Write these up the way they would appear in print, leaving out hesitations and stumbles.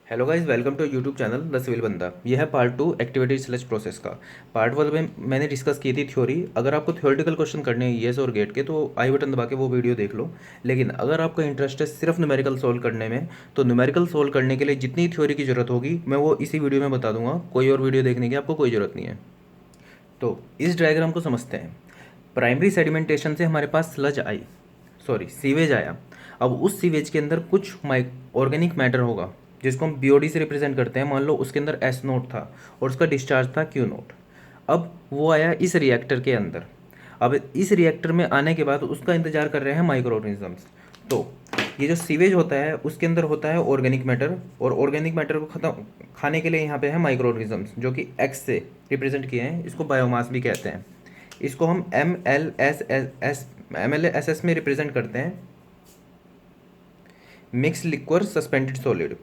Hello guys, welcome to YouTube channel the civil Banda. यह है part 2 activity slash process का। Part 1 में मैंने डिस्कस की थी थ्योरी। अगर आपको थ्योरेटिकल क्वेश्चन करने हैं येस और गेट के तो आई बटन दबा के वो वीडियो देख लो। लेकिन अगर आपका इंटरेस्ट है सिर्फ न्यूमेरिकल सोल्व करने में तो न्यूमेरिकल सोल्व करने के लिए जितनी थ्योरी की ज़रूरत होगी मैं वो इसी वीडियो में बता दूंगा। कोई और वीडियो देखने की आपको कोई ज़रूरत नहीं है। तो इस डायग्राम को समझते हैं। प्राइमरी सेडिमेंटेशन से हमारे पास स्लज आई, सॉरी सीवेज आया। अब उस सीवेज के अंदर कुछ ऑर्गेनिक मैटर होगा जिसको हम बीओडी से रिप्रेजेंट करते हैं। मान लो उसके अंदर एस नोट था और उसका डिस्चार्ज था क्यू नोट। अब वो आया इस रिएक्टर के अंदर। अब इस रिएक्टर में आने के बाद उसका इंतजार कर रहे हैं माइक्रो ऑर्गेनिजम्स। तो ये जो सीवेज होता है उसके अंदर होता है ऑर्गेनिक मैटर, और ऑर्गेनिक मैटर को खत्म खाने के लिए यहाँ पे है माइक्रो ऑर्गेनिजम्स जो कि एक्स से रिप्रेजेंट किए हैं। इसको बायोमास भी कहते हैं। इसको हम एम एल एस एस में रिप्रेजेंट करते हैं, मिक्स लिक्विड सस्पेंडेड सॉलिड।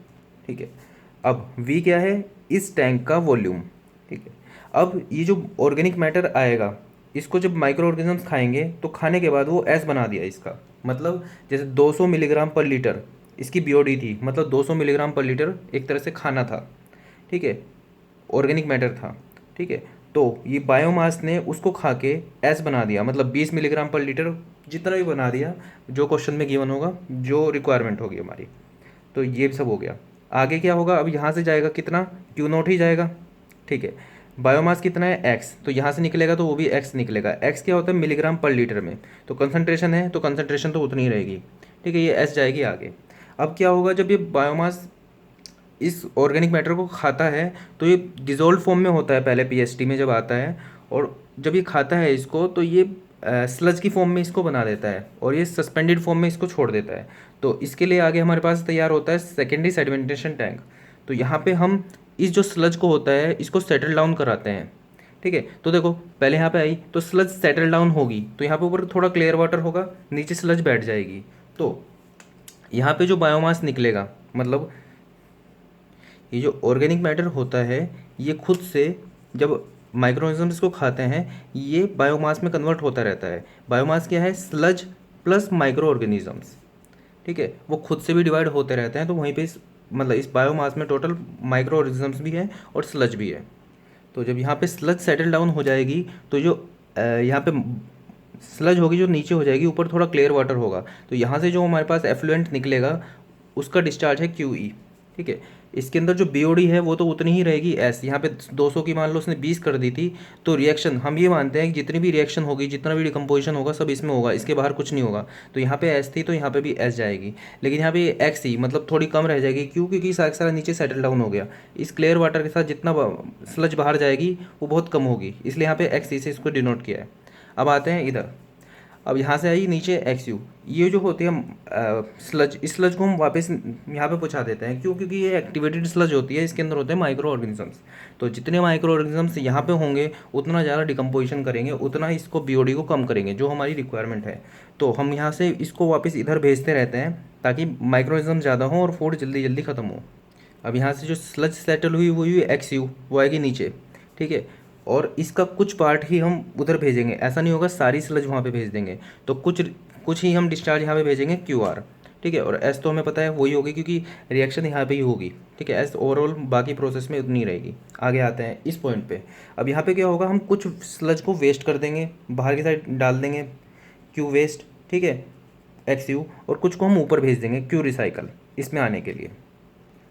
ठीक है। अब वी क्या है, इस टैंक का वॉल्यूम। ठीक है। अब ये जो ऑर्गेनिक मैटर आएगा इसको जब माइक्रो ऑर्गेनिजम्स खाएंगे तो खाने के बाद वो एस बना दिया इसका। मतलब जैसे 200 मिलीग्राम पर लीटर इसकी बीओडी थी, मतलब 200 मिलीग्राम पर लीटर एक तरह से खाना था। ठीक है, ऑर्गेनिक मैटर था। ठीक है। तो ये बायोमास ने उसको खा के एस बना दिया, मतलब 20 मिलीग्राम पर लीटर जितना भी बना दिया जो क्वेश्चन में गिवन होगा, जो रिक्वायरमेंट होगी हमारी। तो ये सब हो गया। आगे क्या होगा, अब यहाँ से जाएगा कितना, क्यू नोट ही जाएगा। ठीक है। बायोमास कितना है एक्स, तो यहाँ से निकलेगा तो वो भी एक्स निकलेगा। एक्स क्या होता है, मिलीग्राम पर लीटर में। तो कंसंट्रेशन है तो कंसंट्रेशन तो उतनी ही रहेगी। ठीक है, ये एस जाएगी आगे। अब क्या होगा, जब ये बायोमास इस ऑर्गेनिक मैटर को खाता है तो ये डिज़ोल्व फॉर्म में होता है पहले पीएसटी में जब आता है, और जब ये खाता है इसको तो ये स्लज की फॉर्म में इसको बना देता है और ये सस्पेंडेड फॉर्म में इसको छोड़ देता है। तो इसके लिए आगे हमारे पास तैयार होता है सेकेंडरी सेडिमेंटेशन टैंक। तो यहाँ पे हम इस जो स्लज को होता है इसको सेटल डाउन कराते हैं। ठीक है। तो देखो पहले यहाँ पे आई तो स्लज सेटल डाउन होगी तो यहाँ पे ऊपर थोड़ा क्लियर वाटर होगा, नीचे स्लज बैठ जाएगी। तो यहाँ पे जो बायोमास निकलेगा, मतलब ये जो ऑर्गेनिक मैटर होता है ये खुद से जब माइक्रोऑर्गेनिजम्स को खाते हैं ये बायोमास में कन्वर्ट होता रहता है। बायोमास क्या है, स्लज प्लस माइक्रो ऑर्गेनिजम्स। ठीक है, वो खुद से भी डिवाइड होते रहते हैं। तो वहीं पे मतलब इस बायोमास में टोटल माइक्रो ऑर्गेनिजम्स भी है और स्लज भी है। तो जब यहाँ पे स्लज सेटल डाउन हो जाएगी तो जो यहाँ पे स्लज होगी जो नीचे हो जाएगी, ऊपर थोड़ा क्लियर वाटर होगा। तो यहाँ से जो हमारे पास एफ्लुएंट निकलेगा उसका डिस्चार्ज है क्यू ई। ठीक है। इसके अंदर जो बीओडी है वो तो उतनी ही रहेगी एस। यहाँ पे 200 की मान लो उसने 20 कर दी थी। तो रिएक्शन हम ये मानते हैं कि जितनी भी रिएक्शन होगी, जितना भी डिकम्पोजिशन होगा सब इसमें होगा, इसके बाहर कुछ नहीं होगा। तो यहाँ पे एस थी तो यहाँ पे भी एस जाएगी। लेकिन यहाँ पे एक्स ही मतलब थोड़ी कम रह जाएगी, क्यों, क्योंकि सारा सारा नीचे सेटल डाउन हो गया। इस क्लियर वाटर के साथ जितना स्लज बाहर जाएगी वो बहुत कम होगी, इसलिए यहाँ पे एक्स ही से इसको डिनोट किया है। अब आते हैं इधर। अब यहाँ से आई नीचे एक्स यू। ये जो होती है स्लज, इस स्लज को हम वापस यहाँ पे पहुँचा देते हैं। क्यों, क्योंकि ये एक्टिवेटेड स्लज होती है, इसके अंदर होते हैं माइक्रो ऑर्गेनिजम्स। तो जितने माइक्रो ऑर्गेनिजम्स यहाँ पे होंगे उतना ज़्यादा डिकम्पोजिशन करेंगे, उतना इसको बीओडी को कम करेंगे जो हमारी रिक्वायरमेंट है। तो हम यहाँ से इसको वापस इधर भेजते रहते हैं ताकि माइक्रोनिज्म ज़्यादा हो और फूड जल्दी जल्दी ख़त्म हो। अब यहाँ से जो स्लज सेटल हुई हुई एक्स यू वो आएगी नीचे। ठीक है। और इसका कुछ पार्ट ही हम उधर भेजेंगे, ऐसा नहीं होगा सारी स्लज वहाँ पे भेज देंगे। तो कुछ कुछ ही हम डिस्चार्ज यहाँ पे भेजेंगे क्यू आर। ठीक है। और एस तो हमें पता है वही होगी क्योंकि रिएक्शन यहाँ पे ही होगी। ठीक है। एस ओवरऑल बाकी प्रोसेस में उतनी रहेगी। आगे आते हैं इस पॉइंट पे। अब यहाँ पे क्या होगा, हम कुछ स्लज को वेस्ट कर देंगे, बाहर की साइड डाल देंगे क्यू वेस्ट। ठीक है, एक्स यू। और कुछ को हम ऊपर भेज देंगे क्यू रिसाइकल इसमें आने के लिए।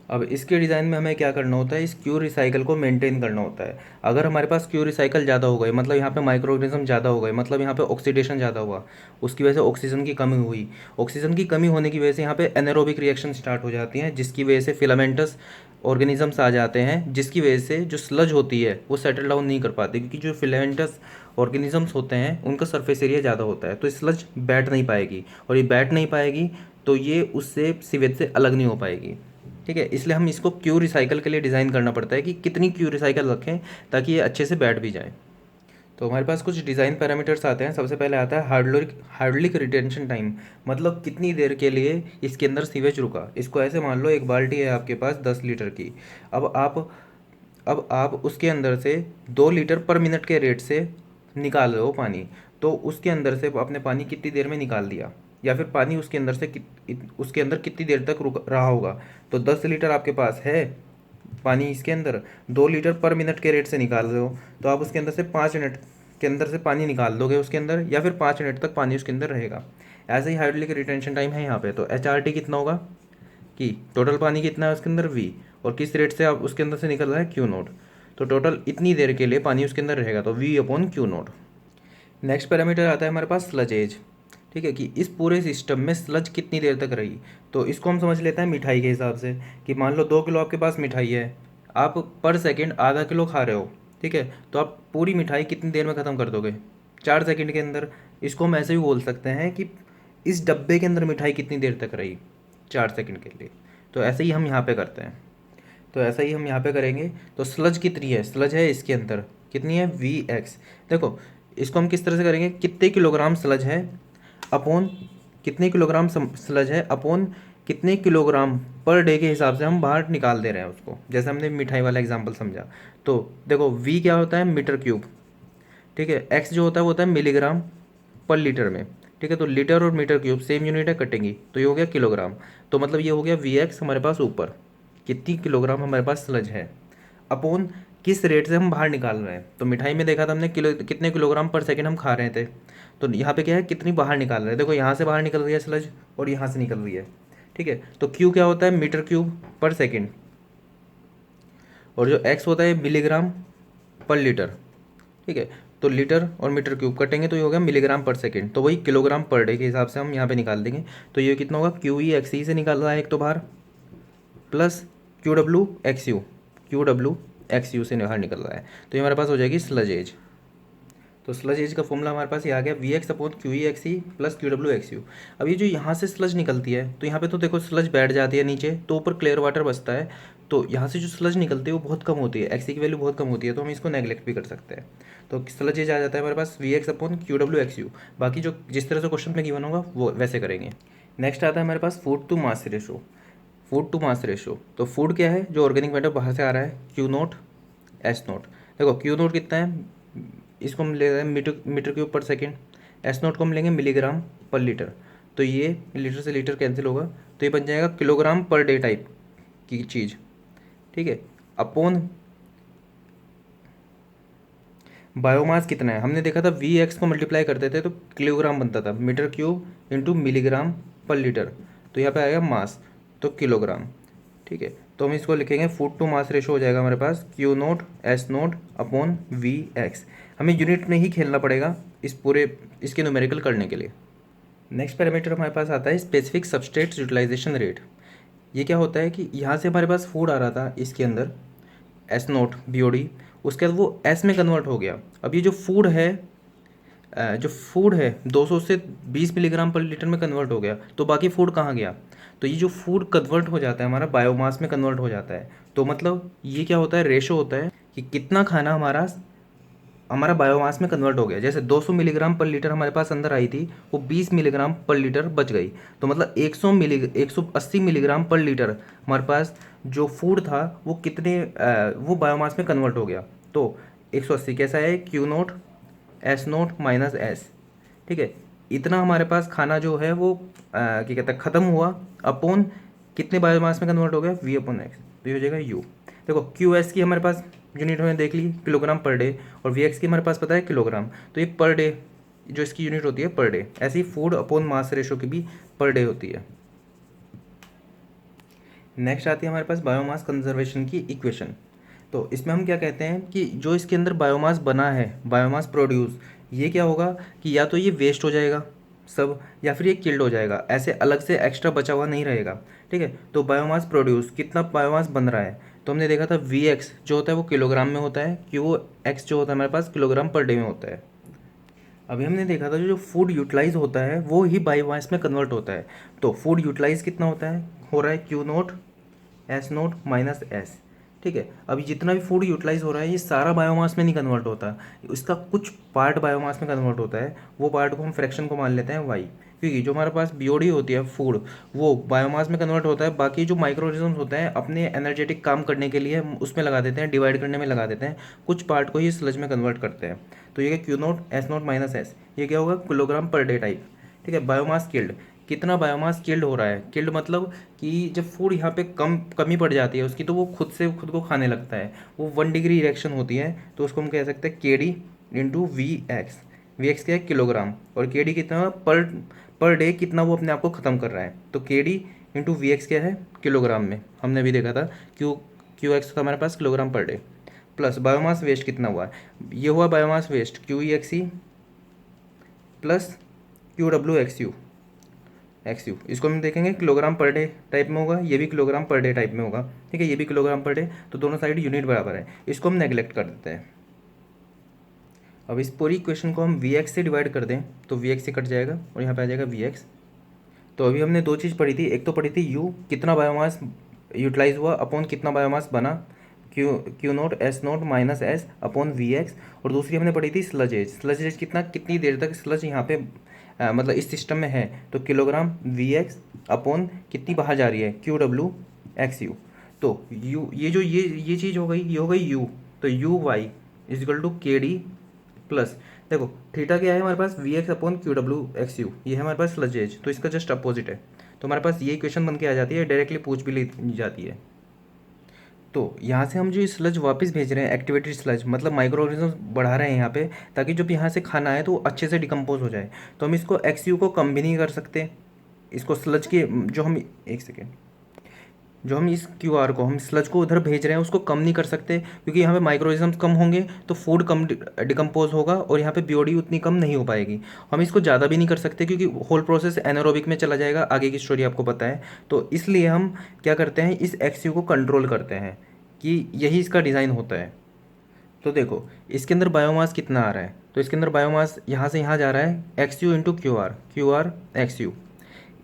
अब इसके डिज़ाइन में हमें क्या करना होता है, इस क्यू रिसाइकल को मेंटेन करना होता है। अगर हमारे पास क्यू रिसाइकल ज़्यादा हो गए, मतलब यहाँ पे माइक्रो ऑर्गेनिज्म ज़्यादा हो गए, मतलब यहाँ पे ऑक्सीडेशन ज़्यादा हुआ, उसकी वजह से ऑक्सीजन की कमी हुई। ऑक्सीजन की कमी होने की वजह से यहाँ पे एनारोबिक रिएक्शन स्टार्ट हो जाती हैं, जिसकी वजह से फिलामेंटस ऑर्गेनिजम्स आ जाते हैं, जिसकी वजह से जो स्लज होती है वो सेटल डाउन नहीं कर पाती, क्योंकि जो फिलामेंटस ऑर्गेनिजम्स होते हैं उनका सरफेस एरिया ज़्यादा होता है। तो स्लज बैठ नहीं पाएगी, और ये बैठ नहीं पाएगी तो ये उससे सीवेज से अलग नहीं हो पाएगी। ठीक है। इसलिए हम इसको क्यू रिसाइकल के लिए डिज़ाइन करना पड़ता है कि कितनी क्यू रिसाइकल रखें ताकि ये अच्छे से बैठ भी जाए। तो हमारे पास कुछ डिज़ाइन पैरामीटर्स आते हैं। सबसे पहले आता है हार्डलिक रिटेंशन टाइम, मतलब कितनी देर के लिए इसके अंदर सीवेज रुका। इसको ऐसे मान लो एक बाल्टी है आपके पास 10 लीटर की। अब आप उसके अंदर से 2 लीटर पर मिनट के रेट से निकाल रहे हो पानी। तो उसके अंदर से आपने पानी कितनी देर में निकाल दिया, या फिर पानी उसके अंदर से उसके अंदर कितनी देर तक रुक रहा होगा। तो 10 लीटर आपके पास है पानी, इसके अंदर 2 लीटर पर मिनट के रेट से निकाल रहे हो, तो आप उसके अंदर से 5 मिनट के अंदर से पानी निकाल दोगे उसके अंदर, या फिर 5 मिनट तक पानी उसके अंदर रहेगा। ऐसे ही हाइड्रोलिक रिटेंशन टाइम है यहाँ पे। तो HRT कितना होगा कि टोटल पानी कितना है उसके अंदर V, और किस रेट से आप उसके अंदर से निकल रहा है Q0। तो टोटल इतनी देर के लिए पानी उसके अंदर रहेगा, तो V/Q0। नेक्स्ट पैरामीटर आता है हमारे पास स्लज एज। ठीक है, कि इस पूरे सिस्टम में स्लज कितनी देर तक रही। तो इसको हम समझ लेते हैं मिठाई के हिसाब से, कि मान लो 2 किलो आपके पास मिठाई है, आप पर सेकंड आधा किलो खा रहे हो। ठीक है, तो आप पूरी मिठाई कितनी देर में ख़त्म कर दोगे, 4 सेकंड के अंदर। इसको हम ऐसे भी बोल सकते हैं कि इस डब्बे के अंदर मिठाई कितनी देर तक रही, 4 सेकंड के लिए। तो ऐसे ही हम यहाँ पे करते हैं, तो ऐसा ही हम यहाँ पे करेंगे। तो स्लज कितनी है, स्लज है इसके अंदर कितनी है Vx। देखो इसको हम किस तरह से करेंगे, कितने किलोग्राम स्लज है अपॉन कितने किलोग्राम स्लज है अपॉन कितने किलोग्राम पर डे के हिसाब से हम बाहर निकाल दे रहे हैं उसको। जैसे हमने मिठाई वाला एग्जांपल समझा, तो देखो V क्या होता है, मीटर क्यूब। ठीक है, x जो होता है वो होता है मिलीग्राम पर लीटर में। ठीक है, तो लीटर और मीटर क्यूब सेम यूनिट है, कटेंगी, तो ये हो गया किलोग्राम। तो मतलब ये हो गया Vx हमारे पास ऊपर कितनी किलोग्राम हमारे पास स्लज है, अपॉन किस रेट से हम बाहर निकाल रहे हैं। तो मिठाई में देखा था हमने कितने किलोग्राम पर सेकंड हम खा रहे थे, तो यहाँ पे क्या है कितनी बाहर निकाल रहे हैं। देखो यहाँ से बाहर निकल रही है स्लज और यहाँ से निकल रही है। ठीक है, तो Q क्या होता है, मीटर क्यूब पर सेकेंड, और जो X होता है मिलीग्राम पर लीटर। ठीक है, तो लीटर और मीटर क्यूब कटेंगे तो ये हो गया मिलीग्राम पर सेकेंड, तो वही किलोग्राम पर डे के हिसाब से हम यहाँ पे निकाल देंगे। तो ये कितना होगा, QE/XE से निकाल रहा है एक तो बाहर, प्लस QW/XU से बाहर निकल रहा है। तो ये हमारे पास हो जाएगी स्लज एज। तो स्लज एज का फॉर्मूला हमारे पास ये आ गया Vx/QE/XE प्लस QW/XU। अब ये जो यहाँ से स्लज निकलती है, तो यहाँ पे तो देखो स्लज बैठ जाती है नीचे, तो ऊपर क्लियर वाटर बचता है। तो यहाँ से जो स्लज निकलती है वो बहुत कम होती है, XE की वैल्यू बहुत कम होती है, तो हम इसको नेगलेक्ट भी कर सकते हैं। तो स्लज एज आ जाता है हमारे पास Vx/QW/XU। बाकी जो जिस तरह से क्वेश्चन में गिवन होगा वो वैसे करेंगे। नेक्स्ट आता है हमारे पास food to mass ratio. Food to mass ratio, तो फूड क्या है, जो ऑर्गेनिक मैटर बाहर से आ रहा है, Q0 S0। देखो Q0 कितना है, इसको हम ले रहे हैं मीटर क्यूब पर सेकेंड, S0 को हम लेंगे मिलीग्राम पर लीटर। तो ये लीटर से लीटर कैंसिल होगा, तो ये बन जाएगा किलोग्राम पर डे टाइप की चीज़। ठीक है, अपॉन बायोमास कितना है, हमने देखा था Vx को मल्टीप्लाई करते थे तो किलोग्राम बनता था, metre cube into milligram per litre, तो यहाँ पे आएगा मास, तो किलोग्राम। ठीक है, तो हम इसको लिखेंगे फूड टू मास रेशो हो जाएगा हमारे पास Q0 S0 अपॉन Vx। हमें यूनिट में ही खेलना पड़ेगा इसके न्यूमेरिकल करने के लिए। नेक्स्ट पैरामीटर हमारे पास आता है स्पेसिफिक सबस्ट्रेट यूटिलाइजेशन रेट। ये क्या होता है कि यहाँ से हमारे पास फूड आ रहा था इसके अंदर S0 BOD, उसके बाद वो S में कन्वर्ट हो गया। अब ये जो फूड है 200 से 20 मिलीग्राम पर लीटर में कन्वर्ट हो गया, तो बाकी फूड कहाँ गया। तो ये जो फूड कन्वर्ट हो जाता है हमारा बायोमास में कन्वर्ट हो जाता है। तो मतलब ये क्या होता है, रेशो होता है कि कितना खाना हमारा बायोमास में कन्वर्ट हो गया। जैसे 200 मिलीग्राम पर लीटर हमारे पास अंदर आई थी, वो 20 मिलीग्राम पर लीटर बच गई, तो मतलब 180 मिलीग्राम पर लीटर हमारे पास जो फूड था वो वो बायोमास में कन्वर्ट हो गया। तो 180 कैसा है, Q0 S0 माइनस S। ठीक है, इतना हमारे पास खाना जो है वो क्या कहते हैं ख़त्म हुआ, अपॉन कितने बायोमास में कन्वर्ट हो गया, V/X। तो ये हो जाएगा U। देखो QS की हमारे पास यूनिट में देख ली किलोग्राम पर डे, और Vx की हमारे पास पता है किलोग्राम, तो ये पर डे जो इसकी यूनिट होती है पर डे। ऐसे ही फूड अपॉन मास रेशो की भी पर डे होती है। नेक्स्ट आती है हमारे पास बायोमास कंजर्वेशन की इक्वेशन। तो इसमें हम क्या कहते हैं कि जो इसके अंदर बायोमास बना है, बायोमास प्रोड्यूस, ये क्या होगा कि या तो ये वेस्ट हो जाएगा सब, या फिर ये किल्ड हो जाएगा, ऐसे अलग से एक्स्ट्रा बचा हुआ नहीं रहेगा। ठीक है, तो बायोमास प्रोड्यूस कितना बायोमास बन रहा है, तो हमने देखा था Vx जो होता है वो किलोग्राम में होता है, Qx जो होता है हमारे पास किलोग्राम पर डे में होता है। अभी हमने देखा था जो फूड यूटिलाइज होता है वो ही बायोमास में कन्वर्ट होता है। तो फूड यूटिलाइज कितना होता है, हो रहा है Q0 S0 माइनस S। ठीक है, अभी जितना भी फूड यूटिलाइज हो रहा है ये सारा बायोमास में नहीं कन्वर्ट होता, इसका कुछ पार्ट बायोमास में कन्वर्ट होता है। वो पार्ट को हम फ्रैक्शन को मान लेते हैं y, क्योंकि जो हमारे पास BOD होती है फूड वो बायोमास में कन्वर्ट होता है। बाकी जो माइक्रो ऑर्गेनिजम्स होते हैं अपने एनर्जेटिक काम करने के लिए हम उसमें लगा देते हैं, डिवाइड करने में लगा देते हैं, कुछ पार्ट को ही स्लज में कन्वर्ट करते हैं। तो ये Q0 S0 माइनस S, ये क्या होगा, किलोग्राम पर डे टाइप। ठीक है, बायोमास किल्ड, कितना बायोमास किल्ड हो रहा है। किल्ड मतलब कि जब फूड यहाँ पे कमी पड़ जाती है उसकी, तो वो खुद से खुद को खाने लगता है, वो 1 डिग्री इरेक्शन होती है, तो उसको हम कह सकते हैं के D into V X. V X क्या है, किलोग्राम, और के डी कितना पर पर डे कितना वो अपने आप को ख़त्म कर रहा है, तो के डी इंटू वी एक्स क्या है, किलोग्राम में। हमने भी देखा था क्यू क्यू एक्स था हमारे पास kilogram per day, plus biomass waste कितना हुआ है, ये हुआ biomass waste Q E X E plus Q W X U. इसको हम देखेंगे किलोग्राम पर डे टाइप में होगा, ये भी किलोग्राम पर डे टाइप में होगा, ठीक है, ये भी किलोग्राम पर डे, तो दोनों साइड यूनिट बराबर है, इसको हम नेगलेक्ट कर देते हैं। अब इस पूरी इक्वेशन को हम वी एक्स से डिवाइड कर दें तो वी एक्स से कट जाएगा और यहाँ पे आ जाएगा वी एक्स। तो अभी हमने दो चीज़ पढ़ी थी, एक तो पढ़ी थी यू कितना बायोमास यूटिलाइज हुआ अपॉन कितना बायोमास बना, Q Q not S not minus S upon V X, और दूसरी हमने पढ़ी थी स्लज एज। स्लज एज कितना, कितनी देर तक स्लज यहाँ पे मतलब इस सिस्टम में है, तो किलोग्राम वी एक्स अपॉन कितनी बाहर जा रही है, क्यू डब्ल्यू एक्स यू। तो यू ये जो ये चीज़ हो गई, ये हो गई यू, तो U Y equal to K D plus, देखो थीटा क्या है हमारे पास, V X upon Q W X U, ये है हमारे पास स्लज एज, तो इसका जस्ट अपोजिट है, तो हमारे पास ये इक्वेशन बन के आ जाती है, डायरेक्टली पूछ भी ली जाती है। तो यहाँ से हम जो स्लज वापस भेज रहे हैं, एक्टिवेटेड स्लज मतलब माइक्रो ऑर्गेनिज्म बढ़ा रहे हैं यहाँ पे, ताकि जब यहाँ से खाना आए तो वो अच्छे से डिकम्पोज हो जाए। तो हम इसको एक्स यू को कम भी नहीं कर सकते, इसको स्लज के जो हम एक सेकेंड, जो हम इस क्यू आर को हम स्लज को उधर भेज रहे हैं उसको कम नहीं कर सकते, क्योंकि यहाँ पे माइक्रोऑर्गेनिज्म कम होंगे तो फूड कम डिकम्पोज होगा और यहाँ पे बीओडी उतनी कम नहीं हो पाएगी। हम इसको ज़्यादा भी नहीं कर सकते क्योंकि होल प्रोसेस एनारोबिक में चला जाएगा, आगे की स्टोरी आपको पता है। तो इसलिए हम क्या करते हैं, इस एक्स यू को कंट्रोल करते हैं, कि यही इसका डिज़ाइन होता है। तो देखो इसके अंदर बायोमास कितना आ रहा है, तो इसके अंदर बायोमास यहाँ से यहाँ जा रहा है x you into Q R x you.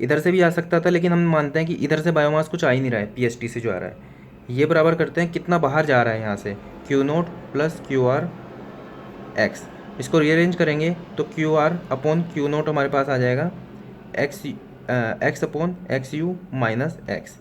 इधर से भी आ सकता था लेकिन हम मानते हैं कि इधर से बायोमास कुछ आ ही नहीं रहा है, पीएचटी से जो आ रहा है, ये बराबर करते हैं कितना बाहर जा रहा है यहाँ से, Q note plus Q R x. इसको रीअरेंज करेंगे तो Q R upon Q note हमारे पास आ जाएगा x x upon X you minus X.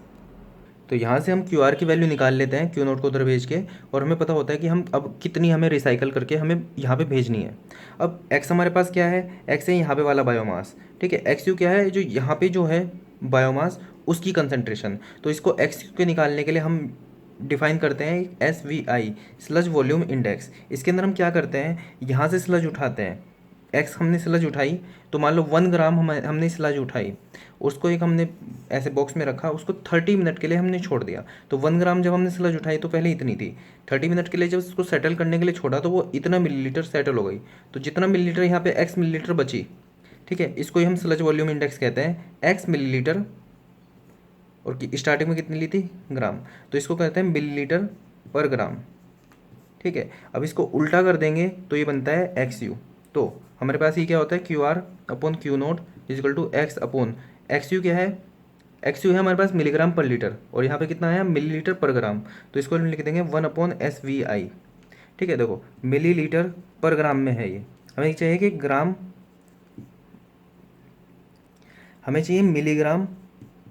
तो यहाँ से हम क्यू आर की वैल्यू निकाल लेते हैं क्यू नोट को उधर भेज के, और हमें पता होता है कि हम अब कितनी हमें रिसाइकल करके हमें यहाँ पे भेजनी है। अब एक्स हमारे पास क्या है, एक्स है यहाँ पे वाला बायोमास, ठीक है, एक्स यू क्या है, जो यहाँ पे जो है बायोमास उसकी कंसनट्रेशन। तो इसको एक्स यू के निकालने के लिए हम डिफाइन करते हैं एस वी आई, स्लज वॉल्यूम इंडेक्स। इसके अंदर हम क्या करते हैं, यहाँ से स्लज उठाते हैं, एक्स हमने स्लज उठाई, तो मान लो 1 ग्राम हमने स्लज उठाई, उसको एक हमने ऐसे बॉक्स में रखा, उसको 30 मिनट के लिए हमने छोड़ दिया। तो 1 ग्राम जब हमने स्लज उठाई तो पहले इतनी थी, 30 मिनट के लिए जब उसको सेटल करने के लिए छोड़ा तो वो इतना मिलीलीटर सेटल हो गई। तो जितना मिलीलीटर यहाँ पे एक्स मिलीलीटर बची, ठीक है, इसको ही हम स्लज वॉल्यूम इंडेक्स कहते हैं, एक्स मिलीलीटर, और स्टार्टिंग में कितनी ली थी, ग्राम, तो इसको कहते हैं मिलीलीटर पर ग्राम, ठीक है। अब इसको उल्टा कर देंगे तो ये बनता है एक्स यू। तो हमारे पास ये क्या होता है, Q R upon Q not equal to X upon X U क्या है, एक्स यू है हमारे पास मिलीग्राम पर लीटर, और यहाँ पे कितना है मिलीलीटर पर ग्राम, तो इसको हम लिख देंगे 1/SVI, ठीक है। देखो मिलीलीटर पर ग्राम में है ये, हमें चाहिए कि ग्राम, हमें चाहिए मिलीग्राम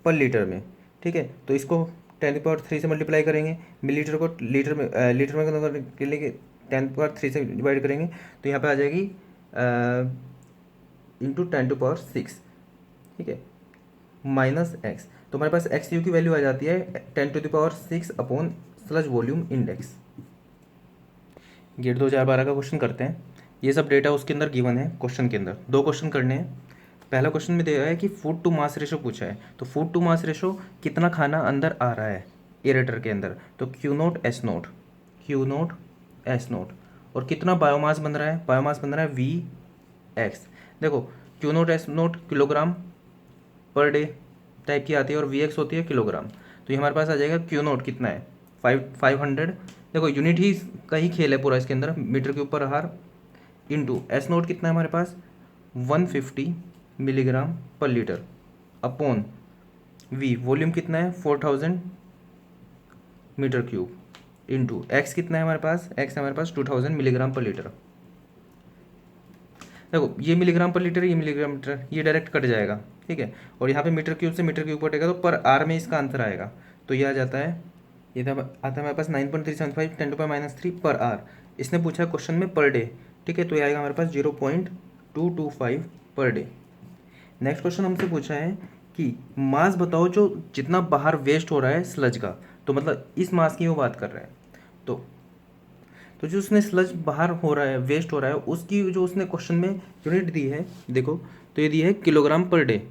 पर लीटर में, ठीक है। तो इसको 10⁻³ से मल्टीप्लाई करेंगे, मिलीलीटर को लीटर में लीटर में कन्वर्ट के लिए 10⁻³ से डिवाइड करेंगे, तो यहाँ पे आ जाएगी इंटू 10⁻⁶, ठीक है, माइनस एक्स। तो हमारे पास एक्स यू की वैल्यू आ जाती है 10⁻⁶ upon sludge volume index. GATE 2012 का क्वेश्चन करते हैं। ये सब डेटा उसके अंदर गिवन है, क्वेश्चन के अंदर 2 क्वेश्चन करने हैं। पहला क्वेश्चन में दिया है कि फूड टू मास रेशो पूछा है, तो फूड टू मास रेशो कितना खाना अंदर आ रहा है एरेटर के अंदर, तो Q not S note, Q not S note, और कितना बायोमास बन रहा है, बायोमास बन रहा है वी एक्स। देखो Q not S note kilogram per day type की आती है और वी एक्स होती है किलोग्राम, तो ये हमारे पास आ जाएगा क्यू नोट कितना है 500, देखो यूनिट ही का ही खेल है पूरा इसके अंदर, मीटर के ऊपर हार, इंटू एस नोट कितना है हमारे पास 150 milligram per litre upon V volume कितना है 4000 मीटर क्यूब, इंटू एक्स कितना है हमारे पास, एक्स है हमारे पास 2000 मिलीग्राम पर लीटर। देखो ये मिलीग्राम पर लीटर, ये मिलीग्राम लीटर, ये डायरेक्ट कट जाएगा, ठीक है, और यहाँ पे मीटर क्यूब से मीटर क्यूब कटेगा, तो पर आर में इसका आंसर आएगा, तो ये आ जाता है, ये आता है हमारे पास 9.375 10⁻³ पर आर। इसने पूछा क्वेश्चन में पर डे, ठीक है, तो ये आएगा हमारे पास 0.225 पर डे। नेक्स्ट क्वेश्चन हमसे पूछा है कि मास बताओ जो जितना बाहर वेस्ट हो रहा है स्लज का, तो मतलब इस मास की वो बात कर रहा है। तो जो उसने स्लज बाहर हो रहा है, वेस्ट हो रहा है, उसकी जो उसने क्वेश्चन में यूनिट दी है, देखो तो ये दी है किलोग्राम पर डे।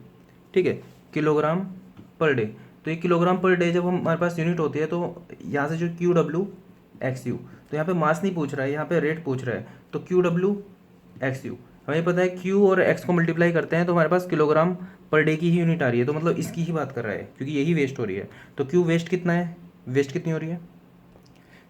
ठीक है, किलोग्राम पर डे। तो ये किलोग्राम पर डे जब हमारे पास यूनिट होती है तो यहाँ से जो क्यू डब्ल्यू एक्स यू, तो यहाँ पे मास नहीं पूछ रहा है, यहाँ पे रेट पूछ रहा है। तो क्यू डब्ल्यू एक्स यू, हमें पता है क्यू और एक्स को मल्टीप्लाई करते हैं तो हमारे पास किलोग्राम पर डे की ही यूनिट आ रही है, तो मतलब इसकी ही बात कर रहा है क्योंकि यही वेस्ट हो रही है। तो क्यू वेस्ट कितना है, वेस्ट कितनी हो रही है,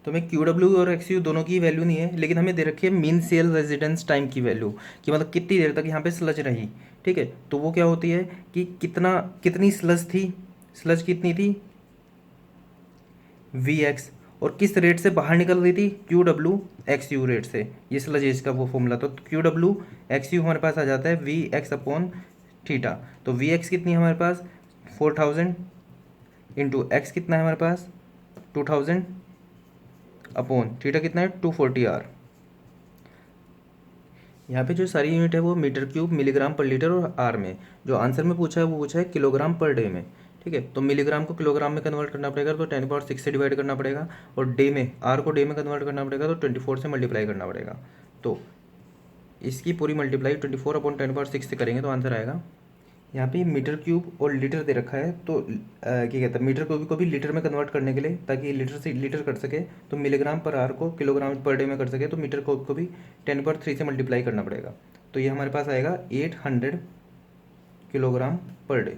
तो हमें क्यू डब्ल्यू और एक्स यू दोनों की वैल्यू नहीं है, लेकिन हमें दे रखी है मीन सेल रेजिडेंस टाइम की वैल्यू, कि मतलब कितनी देर तक यहाँ पे स्लज रही। ठीक है, तो वो क्या होती है कि कितनी स्लज थी, स्लज कितनी थी वी एक्स, और किस रेट से बाहर निकल रही थी, Q W X you rate से, ये स्लज एज का वो फॉर्मूला। तो क्यू डब्ल्यू एक्स यू हमारे पास आ जाता है वी एक्स अपॉन थीटा। तो वी एक्स कितनी है हमारे पास 4000 इंटू एक्स कितना है हमारे पास 2000 अपॉन थीटा कितना है 240 आर। यहाँ पे जो सारी यूनिट है वो metre cube, milligram per litre और आर में। जो आंसर में पूछा है वो पूछा है किलोग्राम पर डे में। ठीक है, तो मिलीग्राम को किलोग्राम में कन्वर्ट करना पड़ेगा तो 10 पावर 6 से डिवाइड करना पड़ेगा, और डे में आर को डे में कन्वर्ट करना पड़ेगा तो 24 से मल्टीप्लाई करना पड़ेगा। तो इसकी पूरी मल्टीप्लाई 24/10 पावर 6 से करेंगे तो आंसर आएगा। यहाँ पे मीटर क्यूब और लीटर दे रखा है, तो क्या कहते हैं मीटर क्यूब को भी लीटर में कन्वर्ट करने के लिए, ताकि लीटर से लीटर कर सके तो मिलीग्राम पर आर को किलोग्राम पर डे में कर सके तो मीटर क्यूब को भी 10 पर 3 से मल्टीप्लाई करना पड़ेगा। तो ये हमारे पास आएगा 800 किलोग्राम पर डे।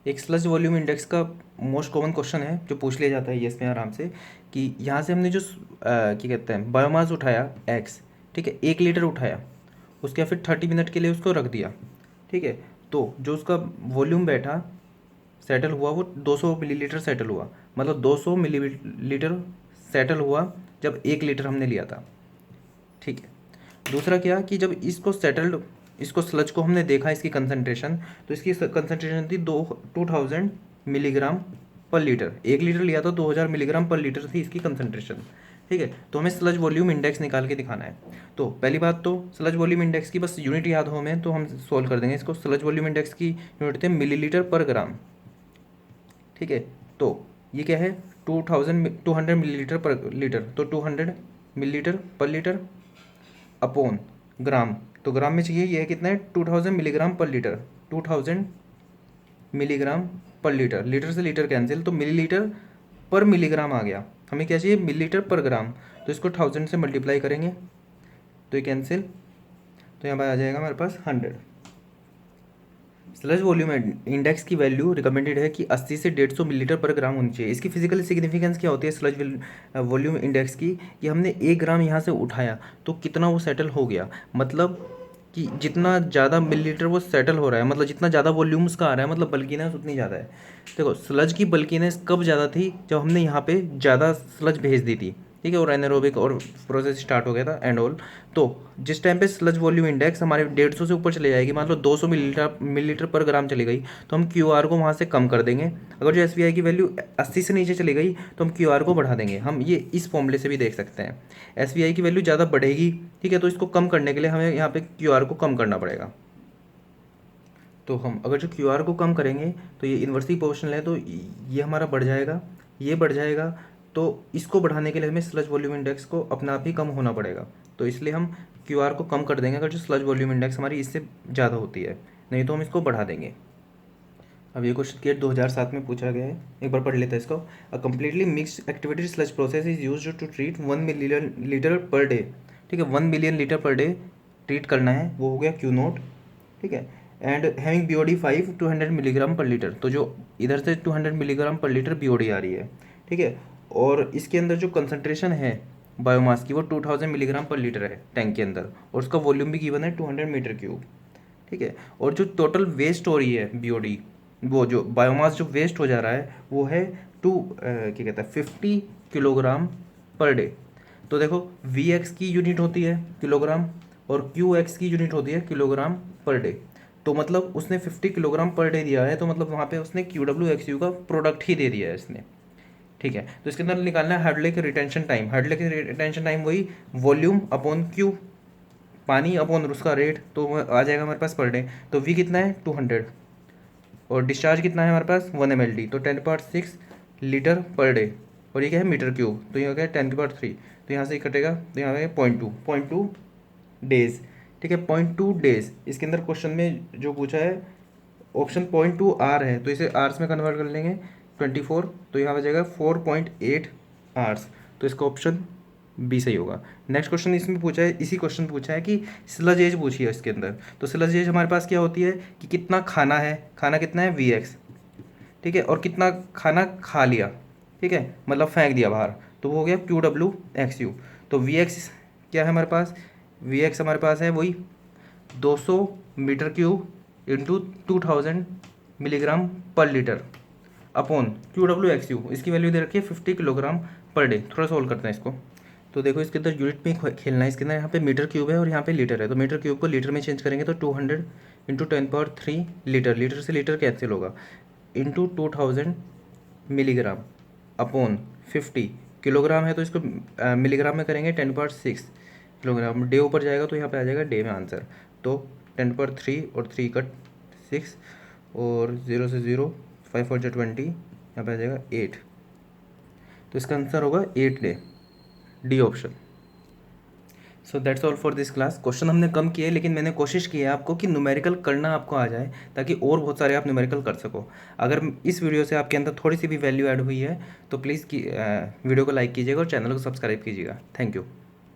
एक स्लज वॉल्यूम इंडेक्स का मोस्ट कॉमन क्वेश्चन है जो पूछ लिया जाता है इसमें आराम से, कि यहाँ से हमने जो क्या कहते हैं बायोमास उठाया एक्स, ठीक है 1 लीटर उठाया, उसके फिर 30 मिनट के लिए उसको रख दिया। ठीक है, तो जो उसका वॉल्यूम बैठा सेटल हुआ वो 200 मिलीलीटर सेटल हुआ, मतलब 200 मिलीलीटर सेटल हुआ जब 1 लीटर हमने लिया था। ठीक है, दूसरा क्या कि जब इसको सेटल्ड, इसको स्लज को हमने देखा इसकी कंसनट्रेशन, तो इसकी कंसनट्रेशन थी 2000 मिलीग्राम पर लीटर। 1 लीटर लिया तो 2000 मिलीग्राम पर लीटर थी इसकी कंसनट्रेशन। ठीक है, तो हमें स्लज वॉल्यूम इंडेक्स निकाल के दिखाना है। तो पहली बात तो स्लज वॉल्यूम इंडेक्स की बस यूनिट याद हो हमें तो हम सोल्व कर देंगे इसको। स्लज वॉल्यूम इंडेक्स की यूनिट थे मिलीलीटर पर ग्राम। ठीक है, तो ये क्या है 200 मिलीलीटर पर लीटर, तो 200 मिलीलीटर पर लीटर अपॉन ग्राम, तो ग्राम में चाहिए, ये कितना है 2000 milligram per litre, 2000 milligram per litre, litre से लीटर कैंसिल तो मिलीलीटर पर मिलीग्राम आ गया। हमें क्या चाहिए मिलीलीटर पर ग्राम, तो इसको 1000 से मल्टीप्लाई करेंगे तो ये कैंसिल, तो यहाँ पर आ जाएगा हमारे पास 100। स्लज वॉल्यूम इंडेक्स की वैल्यू रिकमेंडेड है कि 80 से 150 मिलीलीटर पर ग्राम होनी चाहिए। इसकी फिजिकल सिग्निफिकेंस क्या होती है स्लज वॉल्यूम इंडेक्स की, कि हमने 1 ग्राम यहाँ से उठाया तो कितना वो सेटल हो गया, मतलब कि जितना ज़्यादा मिलीलीटर वो सेटल हो रहा है, मतलब जितना ज़्यादा वॉल्यूम उसका आ रहा है, मतलब बल्कीनेस उतनी ज़्यादा है। देखो स्लज की बल्कीनेस कब ज़्यादा थी, जब हमने यहाँ पे ज़्यादा स्लज भेज दी थी। ठीक है, और एनारोबिक और प्रोसेस स्टार्ट हो गया था एंड ऑल। तो जिस टाइम पे स्लज वॉल्यूम इंडेक्स हमारे 150 से ऊपर चले जाएगी, मान लो 200 मिलीलीटर पर ग्राम चली गई, तो हम क्यू आर को वहाँ से कम कर देंगे। अगर जो एस बी आई की वैल्यू 80 से नीचे चली गई तो हम क्यू आर को बढ़ा देंगे। हम ये इस फॉर्मूले से भी देख सकते हैं, एस बी आई की वैल्यू ज़्यादा बढ़ेगी, ठीक है, तो इसको कम करने के लिए हमें यहाँ पे क्यू आर को कम करना पड़ेगा। तो हम अगर जो क्यू आर को कम करेंगे तो ये इन्वर्सली प्रोपोर्शनल है, तो ये हमारा बढ़ जाएगा, ये बढ़ जाएगा, तो इसको बढ़ाने के लिए हमें स्लज वॉल्यूम इंडेक्स को अपना आप ही कम होना पड़ेगा। तो इसलिए हम क्यू आर को कम कर देंगे अगर जो स्लज वॉल्यूम इंडेक्स हमारी इससे ज़्यादा होती है, नहीं तो हम इसको बढ़ा देंगे। अब ये क्वेश्चन केट 2007 में पूछा गया है, एक बार पढ़ लेते हैं इसको। A completely mixed activity sludge process is used to treat 1 million litre per day. ठीक है, 1 million litre per day treat करना है, वो हो गया क्यू नोट। ठीक है, and having B O D 200 milligram per litre, तो जो इधर से 200 milligram per litre B O D आ रही है। ठीक है, और इसके अंदर जो कंसनट्रेशन है बायोमास की वो 2000 मिलीग्राम पर लीटर है टैंक के अंदर, और उसका वॉल्यूम भी गिवन है 200 मीटर क्यूब। ठीक है, और जो टोटल वेस्ट हो रही है बी ओ डी, वो जो बायोमास जो वेस्ट हो जा रहा है वो है क्या कहता है 50 किलोग्राम पर डे। तो देखो वी एक्स की यूनिट होती है किलोग्राम और क्यू एक्स की यूनिट होती है किलोग्राम पर डे। तो मतलब उसने 50 किलोग्राम पर डे दिया है, तो मतलब वहाँ पे उसने क्यू डब्ल्यू एक्स यू का प्रोडक्ट ही दे दिया है इसने। ठीक है, तो इसके अंदर निकालना है हार्डले के रिटेंशन टाइम। हार्डले के रिटेंशन टाइम वही वॉल्यूम अपॉन क्यू, पानी अपॉन उसका रेट, तो आ जाएगा हमारे पास पर डे। तो वी कितना है 200, और डिस्चार्ज कितना है हमारे पास 1 ml, तो 10⁶ लीटर पर डे। और ये क्या है मीटर क्यूब, तो ये हो गया 10⁻3। तो यहाँ से ही कटेगा, तो यहाँ पे 0.2 डेज। ठीक है, 0.2 डेज। इसके अंदर क्वेश्चन में जो पूछा है ऑप्शन 0.2 आर है, तो इसे आर्स में कन्वर्ट कर लेंगे 24, तो यहाँ पे जाएगा 4.8 आर्स। तो इसका ऑप्शन बी सही होगा। नेक्स्ट क्वेश्चन इसमें पूछा है, इसी क्वेश्चन पूछा है कि स्लज एज पूछी है इसके अंदर। तो स्लज एज हमारे पास क्या होती है कि कितना खाना है, खाना कितना है Vx, ठीक है, और कितना खाना खा लिया, ठीक है, मतलब फेंक दिया बाहर, तो वो हो गया QW/XU। तो Vx क्या है हमारे पास, Vx हमारे पास है वही 200 metre cube into 2000 milligram per litre upon QW/XU। इसकी वैल्यू दे रखी है 50 किलोग्राम पर डे। थोड़ा सोल्व करते हैं इसको। तो देखो इसके अंदर यूनिट में खेलना है, इसके अंदर यहाँ पे मीटर क्यूब है और यहाँ पे लीटर है, तो मीटर क्यूब को लीटर में चेंज करेंगे तो 200 इंटू 10⁻3 लीटर, लीटर से लीटर कैंसिल होगा, इंटू 2000 मिलीग्राम अपॉन 50 किलोग्राम है, तो इसको मिलीग्राम में करेंगे 10⁻6 किलोग्राम। डे ऊपर जाएगा तो यहाँ पे आ जाएगा डे में आंसर। तो 10⁻3 और 3 का 6, और 0 से 0, 5 4 जा 20, यहाँ पे आ जाएगा 8। तो इसका आंसर होगा 8 day, D option. So that's all for this class. Question हमने कम किए, लेकिन मैंने कोशिश की है आपको कि न्यूमेरिकल करना आपको आ जाए, ताकि और बहुत सारे आप न्यूमेरिकल कर सको। अगर इस वीडियो से आपके अंदर थोड़ी सी भी वैल्यू ऐड हुई है तो प्लीज़ वीडियो को लाइक कीजिएगा और चैनल को सब्सक्राइब कीजिएगा। Thank you.